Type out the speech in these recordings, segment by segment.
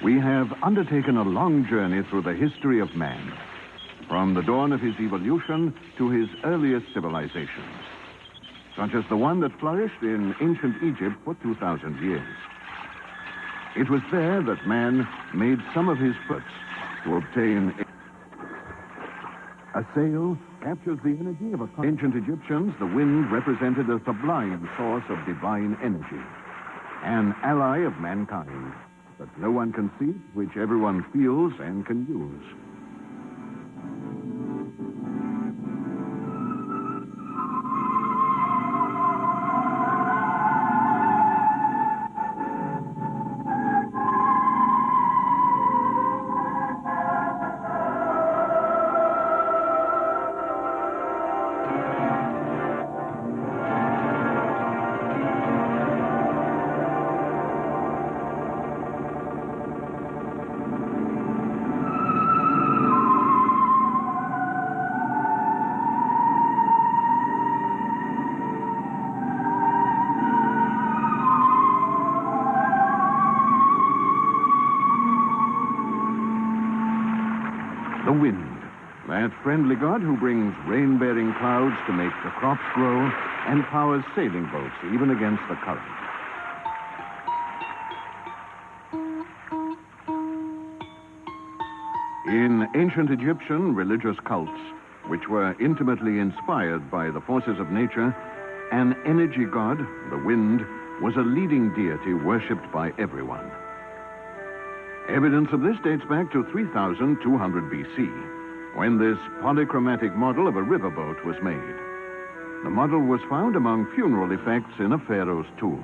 We have undertaken a long journey through the history of man, from the dawn of his evolution to his earliest civilizations, such as the one that flourished in ancient Egypt for 2,000 years. It was there that man made some of his efforts to obtain a sail captures the energy of ancient Egyptians. The wind represented a sublime source of divine energy, an ally of mankind that no one can see, which everyone feels and can use. The wind, that friendly god who brings rain-bearing clouds to make the crops grow and powers sailing boats even against the current. In ancient Egyptian religious cults, which were intimately inspired by the forces of nature, an energy god, the wind, was a leading deity worshipped by everyone. Evidence of this dates back to 3200 BC, when this polychromatic model of a riverboat was made. The model was found among funeral effects in a pharaoh's tomb.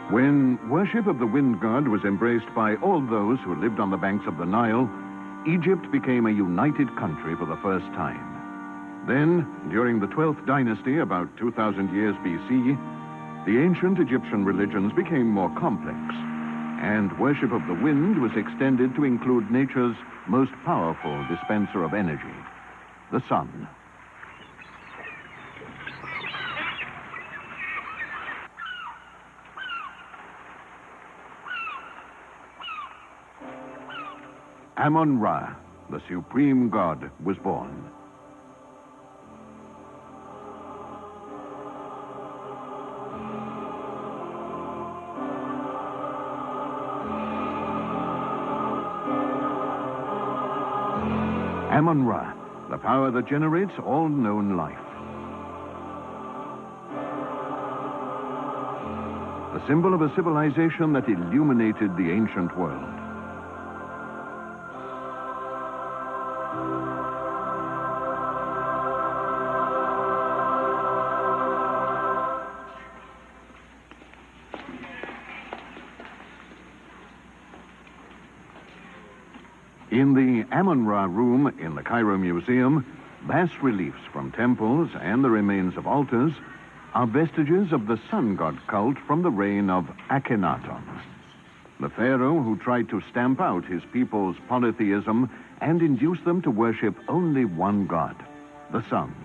When worship of the wind god was embraced by all those who lived on the banks of the Nile, Egypt became a united country for the first time. Then, during the 12th dynasty, about 2,000 years BC, the ancient Egyptian religions became more complex, and worship of the wind was extended to include nature's most powerful dispenser of energy, the sun. Amun-Ra, the supreme god, was born. Amun-Ra, the power that generates all known life. The symbol of a civilization that illuminated the ancient world. In the Amun-Ra room in the Cairo Museum, bas-reliefs from temples and the remains of altars are vestiges of the sun god cult from the reign of Akhenaten, the pharaoh who tried to stamp out his people's polytheism and induce them to worship only one god, the sun.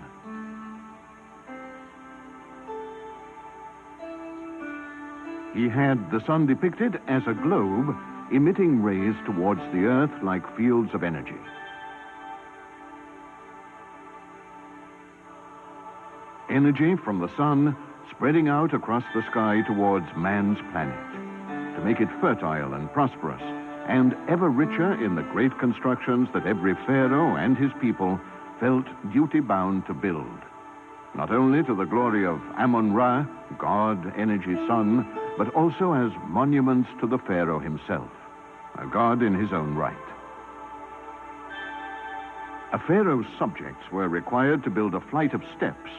He had the sun depicted as a globe emitting rays towards the earth like fields of energy. Energy from the sun spreading out across the sky towards man's planet to make it fertile and prosperous and ever richer in the great constructions that every pharaoh and his people felt duty-bound to build, not only to the glory of Amun-Ra, god, energy, sun, but also as monuments to the pharaoh himself, a god in his own right. A pharaoh's subjects were required to build a flight of steps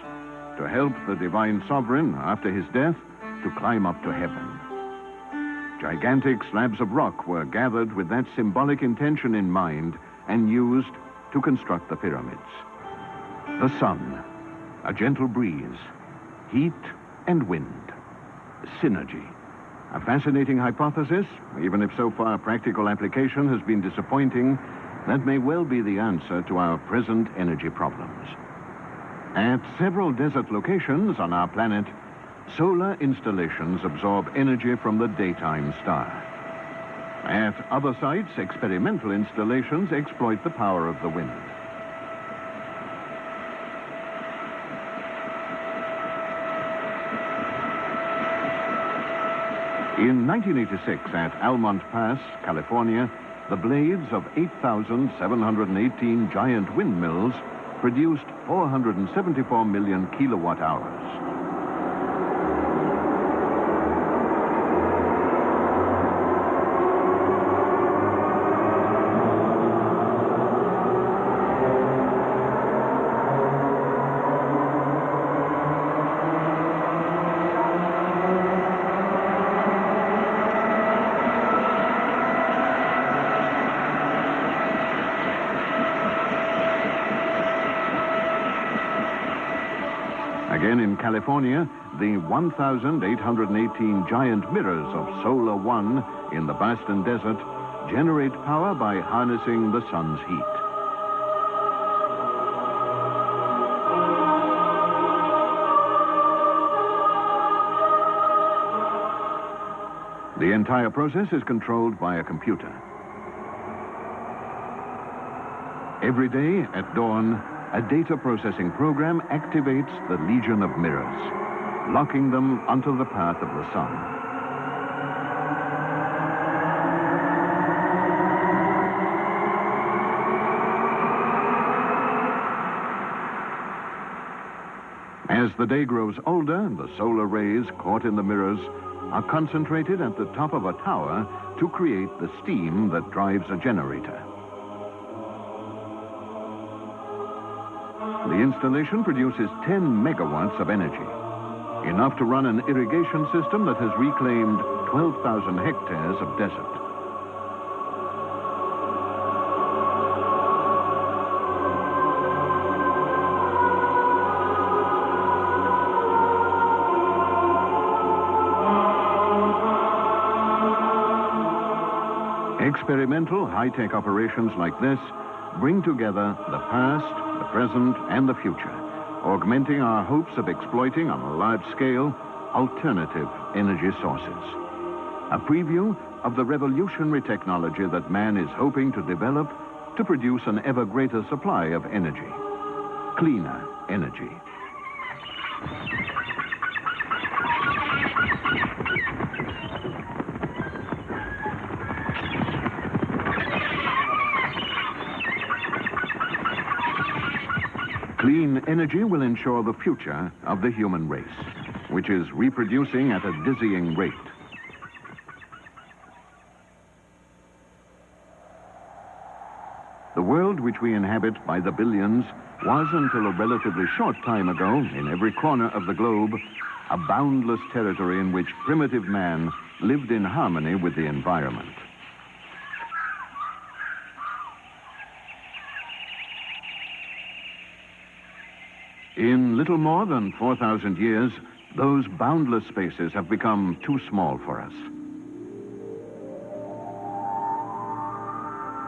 to help the divine sovereign, after his death, to climb up to heaven. Gigantic slabs of rock were gathered with that symbolic intention in mind and used to construct the pyramids. The sun, a gentle breeze, heat and wind, synergy. A fascinating hypothesis, even if so far practical application has been disappointing, that may well be the answer to our present energy problems. At several desert locations on our planet, solar installations absorb energy from the daytime star. At other sites, experimental installations exploit the power of the wind. In 1986, at Almont Pass, California, the blades of 8,718 giant windmills produced 474 million kilowatt hours. Again in California, the 1,818 giant mirrors of Solar One in the Boston Desert generate power by harnessing the sun's heat. The entire process is controlled by a computer. Every day at dawn, a data processing program activates the legion of mirrors, locking them onto the path of the sun. As the day grows older, the solar rays caught in the mirrors are concentrated at the top of a tower to create the steam that drives a generator. The installation produces 10 megawatts of energy, enough to run an irrigation system that has reclaimed 12,000 hectares of desert. Experimental high-tech operations like this bring together the past, the present, and the future, augmenting our hopes of exploiting on a large scale alternative energy sources. A preview of the revolutionary technology that man is hoping to develop to produce an ever greater supply of energy. Cleaner energy. Clean energy will ensure the future of the human race, which is reproducing at a dizzying rate. The world which we inhabit by the billions was, until a relatively short time ago, in every corner of the globe, a boundless territory in which primitive man lived in harmony with the environment. In little more than 4,000 years, those boundless spaces have become too small for us.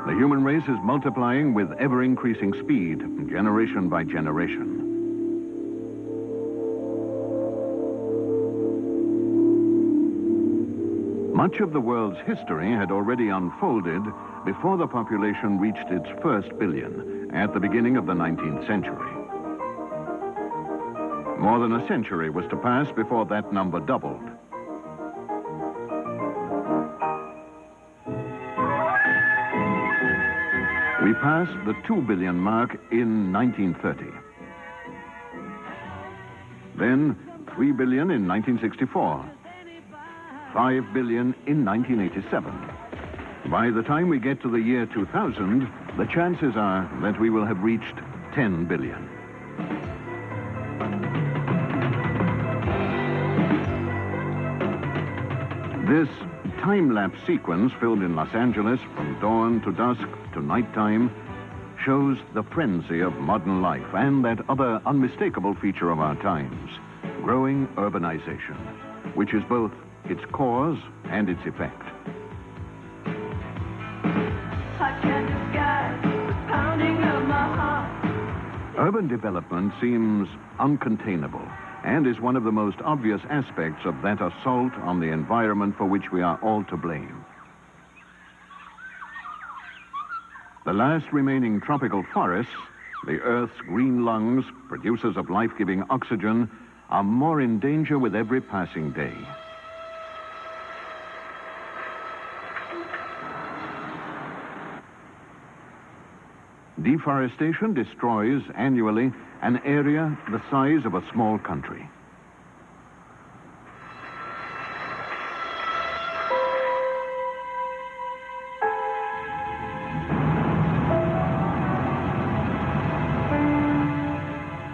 The human race is multiplying with ever-increasing speed, generation by generation. Much of the world's history had already unfolded before the population reached its first billion at the beginning of the 19th century. More than a century was to pass before that number doubled. We passed the 2 billion mark in 1930. Then 3 billion in 1964. 5 billion in 1987. By the time we get to the year 2000, the chances are that we will have reached 10 billion. This time-lapse sequence filmed in Los Angeles from dawn to dusk to nighttime shows the frenzy of modern life and that other unmistakable feature of our times, growing urbanization, which is both its cause and its effect. Urban development seems uncontainable and is one of the most obvious aspects of that assault on the environment for which we are all to blame. The last remaining tropical forests, the Earth's green lungs, producers of life-giving oxygen, are more in danger with every passing day. Deforestation destroys annually an area the size of a small country.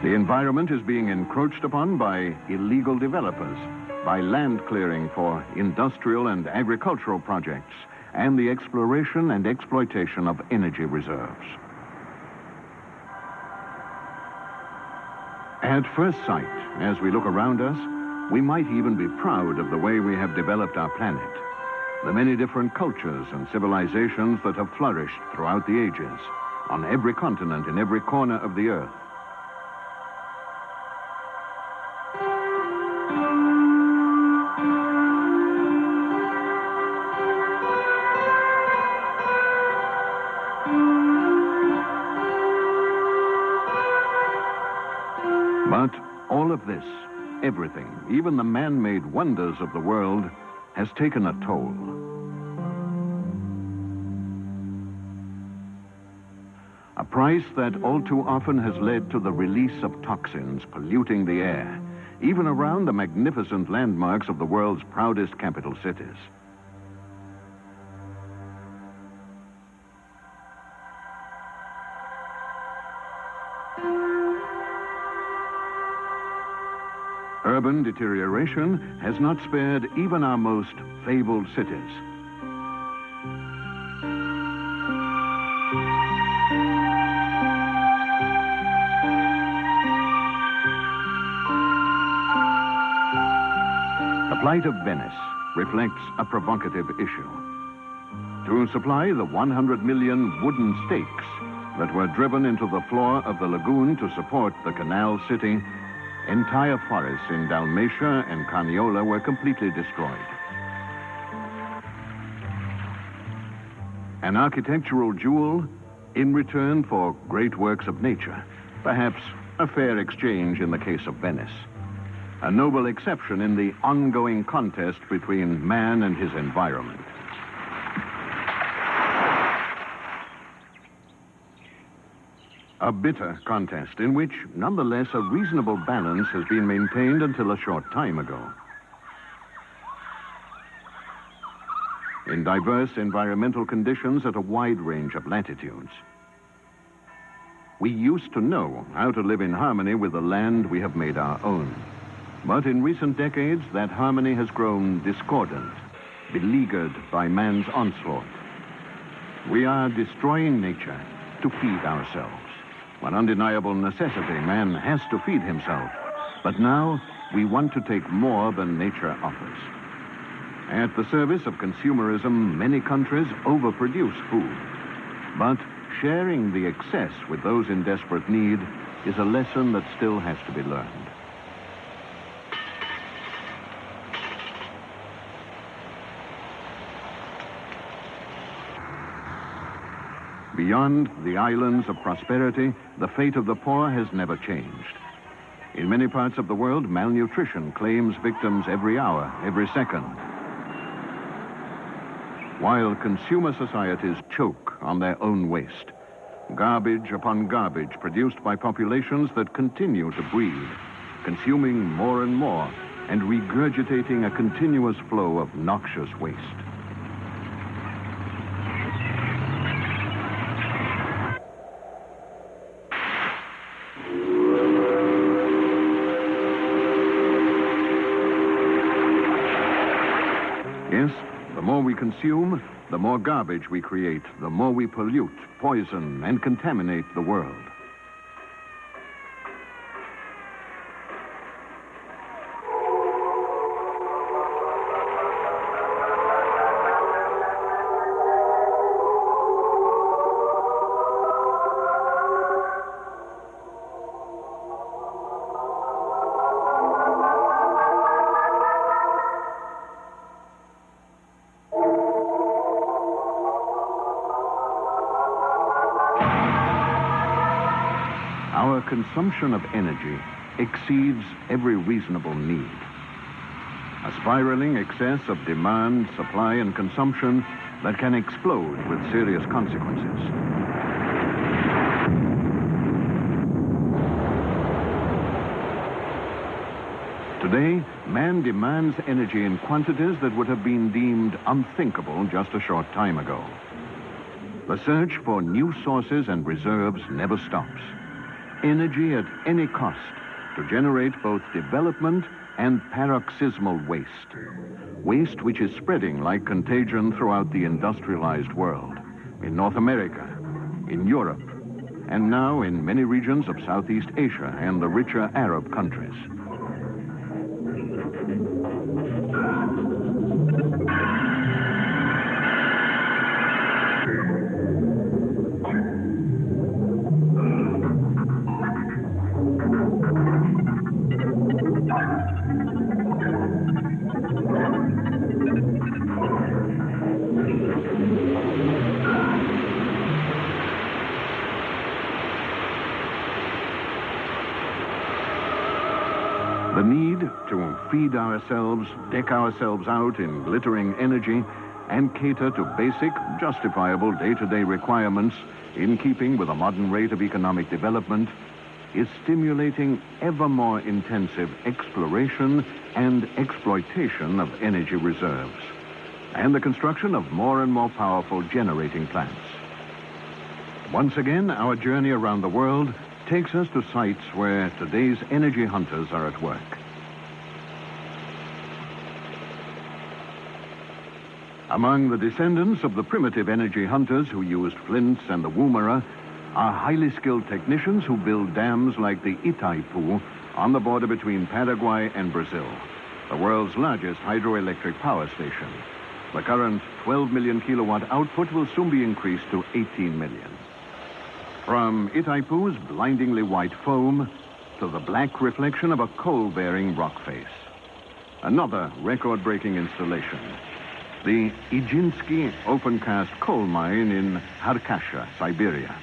The environment is being encroached upon by illegal developers, by land clearing for industrial and agricultural projects, and the exploration and exploitation of energy reserves. At first sight, as we look around us, we might even be proud of the way we have developed our planet, the many different cultures and civilizations that have flourished throughout the ages, on every continent, in every corner of the Earth. But all of this, everything, even the man-made wonders of the world, has taken a toll. A price that all too often has led to the release of toxins polluting the air, even around the magnificent landmarks of the world's proudest capital cities. Urban deterioration has not spared even our most fabled cities. The plight of Venice reflects a provocative issue. To supply the 100 million wooden stakes that were driven into the floor of the lagoon to support the canal city, entire forests in Dalmatia and Carniola were completely destroyed. An architectural jewel in return for great works of nature, perhaps a fair exchange in the case of Venice. A noble exception in the ongoing contest between man and his environment. A bitter contest in which, nonetheless, a reasonable balance has been maintained until a short time ago. In diverse environmental conditions at a wide range of latitudes. We used to know how to live in harmony with the land we have made our own. But in recent decades, that harmony has grown discordant, beleaguered by man's onslaught. We are destroying nature to feed ourselves. One undeniable necessity, man has to feed himself. But now, we want to take more than nature offers. At the service of consumerism, many countries overproduce food. But sharing the excess with those in desperate need is a lesson that still has to be learned. Beyond the islands of prosperity, the fate of the poor has never changed. In many parts of the world, malnutrition claims victims every hour, every second. While consumer societies choke on their own waste, garbage upon garbage produced by populations that continue to breed, consuming more and more, and regurgitating a continuous flow of noxious waste. Yes, the more we consume, the more garbage we create, the more we pollute, poison, and contaminate the world. our consumption of energy exceeds every reasonable need. A spiraling excess of demand, supply, and consumption that can explode with serious consequences. Today, man demands energy in quantities that would have been deemed unthinkable just a short time ago. The search for new sources and reserves never stops. Energy at any cost to generate both development and paroxysmal waste. Waste which is spreading like contagion throughout the industrialized world. In North America, in Europe, and now in many regions of Southeast Asia and the richer Arab countries. The need to feed ourselves, deck ourselves out in glittering energy, and cater to basic, justifiable day-to-day requirements in keeping with a modern rate of economic development is stimulating ever more intensive exploration and exploitation of energy reserves, and the construction of more and more powerful generating plants. Once again, our journey around the world takes us to sites where today's energy hunters are at work. Among the descendants of the primitive energy hunters who used flints and the woomera are highly skilled technicians who build dams like the Itaipu on the border between Paraguay and Brazil, the world's largest hydroelectric power station. The current 12 million kilowatt output will soon be increased to 18 million. From Itaipu's blindingly white foam to the black reflection of a coal-bearing rock face. Another record-breaking installation, the Ijinsky open-cast coal mine in Kharkasha, Siberia.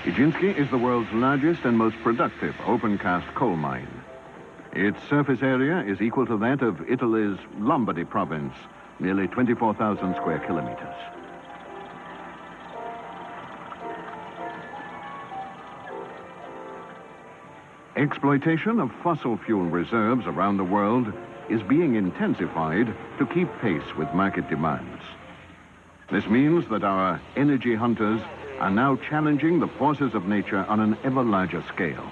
Ijinsky is the world's largest and most productive open-cast coal mine. Its surface area is equal to that of Italy's Lombardy province, nearly 24,000 square kilometers. Exploitation of fossil fuel reserves around the world is being intensified to keep pace with market demands. This means that our energy hunters are now challenging the forces of nature on an ever larger scale.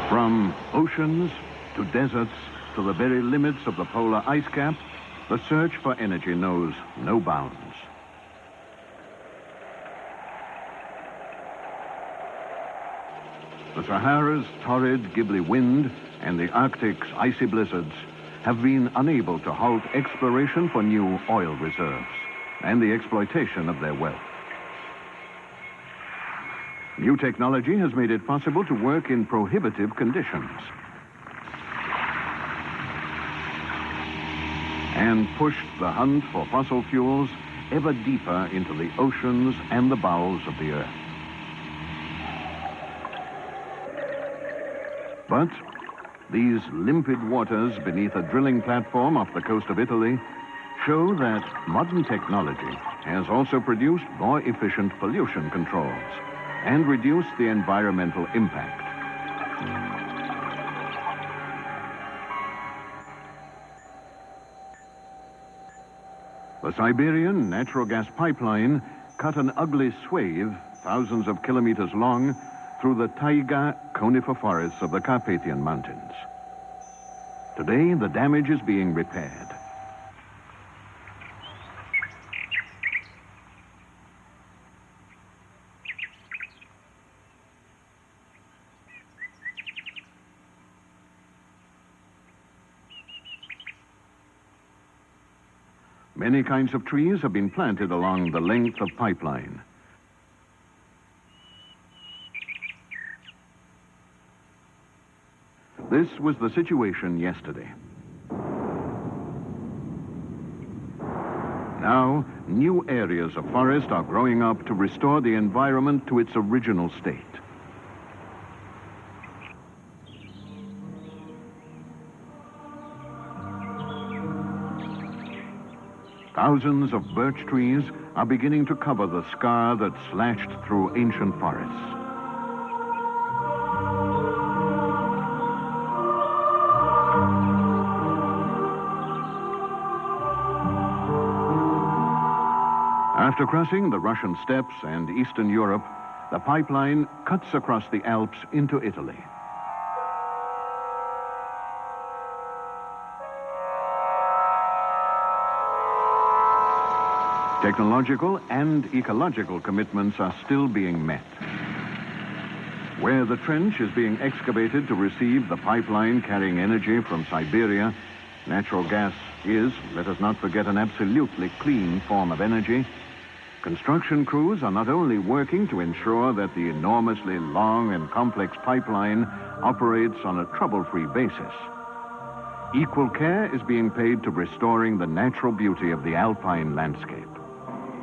From oceans to deserts to the very limits of the polar ice cap, the search for energy knows no bounds. The Sahara's torrid, gibbly wind and the Arctic's icy blizzards have been unable to halt exploration for new oil reserves and the exploitation of their wealth. New technology has made it possible to work in prohibitive conditions and pushed the hunt for fossil fuels ever deeper into the oceans and the bowels of the earth. But these limpid waters beneath a drilling platform off the coast of Italy show that modern technology has also produced more efficient pollution controls and reduced the environmental impact. The Siberian natural gas pipeline cut an ugly swathe, thousands of kilometers long, through the taiga conifer forests of the Carpathian Mountains. Today, the damage is being repaired. Many kinds of trees have been planted along the length of pipeline. This was the situation yesterday. Now, new areas of forest are growing up to restore the environment to its original state. Thousands of birch trees are beginning to cover the scar that slashed through ancient forests. After crossing the Russian steppes and Eastern Europe, the pipeline cuts across the Alps into Italy. Technological and ecological commitments are still being met. Where the trench is being excavated to receive the pipeline carrying energy from Siberia, natural gas is, let us not forget, an absolutely clean form of energy. Construction crews are not only working to ensure that the enormously long and complex pipeline operates on a trouble-free basis. Equal care is being paid to restoring the natural beauty of the alpine landscape.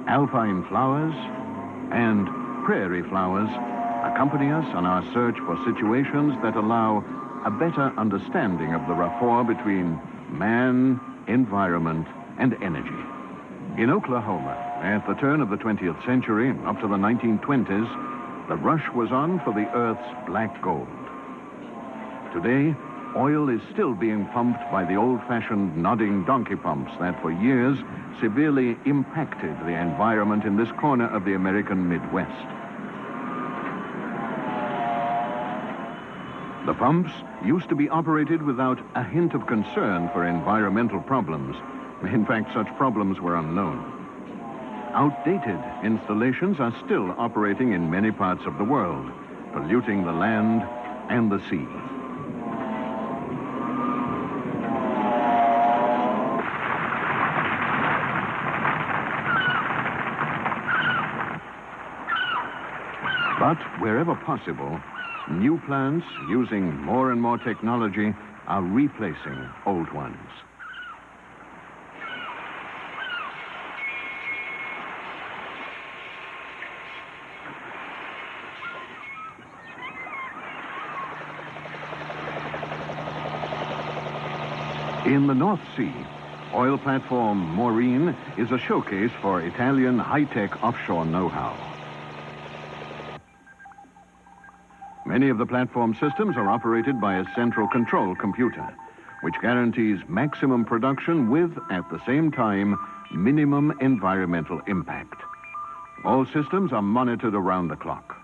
Alpine flowers and prairie flowers accompany us on our search for situations that allow a better understanding of the rapport between man, environment, and energy. In Oklahoma, at the turn of the 20th century, up to the 1920s, the rush was on for the Earth's black gold. Today, oil is still being pumped by the old-fashioned nodding donkey pumps that for years severely impacted the environment in this corner of the American Midwest. The pumps used to be operated without a hint of concern for environmental problems. In fact, such problems were unknown. Outdated installations are still operating in many parts of the world, polluting the land and the sea. But wherever possible, new plants using more and more technology are replacing old ones. In the North Sea, oil platform Maureen is a showcase for Italian high-tech offshore know-how. Many of the platform systems are operated by a central control computer, which guarantees maximum production with, at the same time, minimum environmental impact. All systems are monitored around the clock.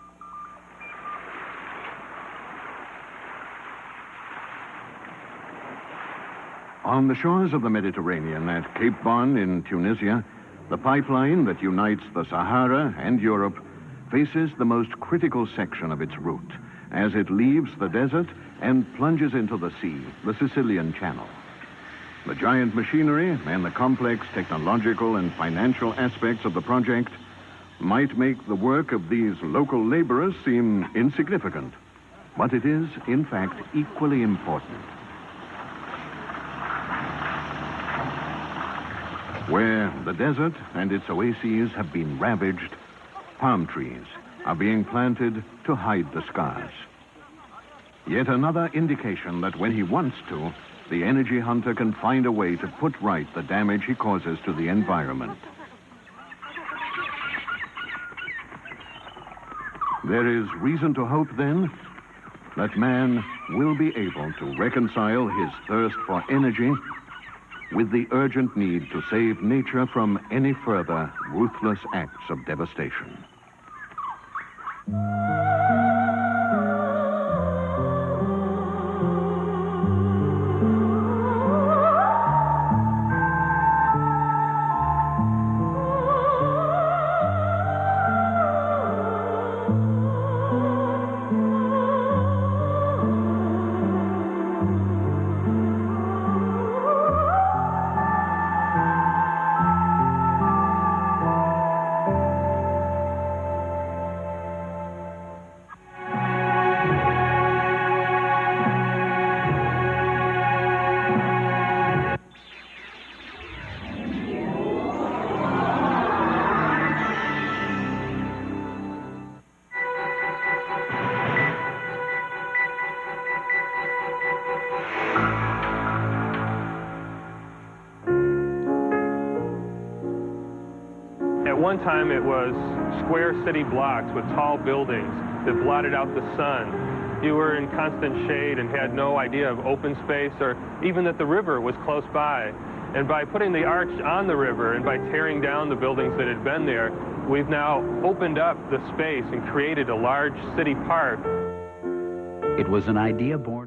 On the shores of the Mediterranean at Cape Bon in Tunisia, the pipeline that unites the Sahara and Europe faces the most critical section of its route as it leaves the desert and plunges into the sea, the Sicilian Channel. The giant machinery and the complex technological and financial aspects of the project might make the work of these local laborers seem insignificant, but it is, in fact, equally important. Where the desert and its oases have been ravaged, palm trees are being planted to hide the scars. Yet another indication that when he wants to, the energy hunter can find a way to put right the damage he causes to the environment. There is reason to hope, then, that man will be able to reconcile his thirst for energy with the urgent need to save nature from any further ruthless acts of devastation. At one time, it was square city blocks with tall buildings that blotted out the sun. You were in constant shade and had no idea of open space or even that the river was close by. And by putting the arch on the river and by tearing down the buildings that had been there, we've now opened up the space and created a large city park. It was an idea born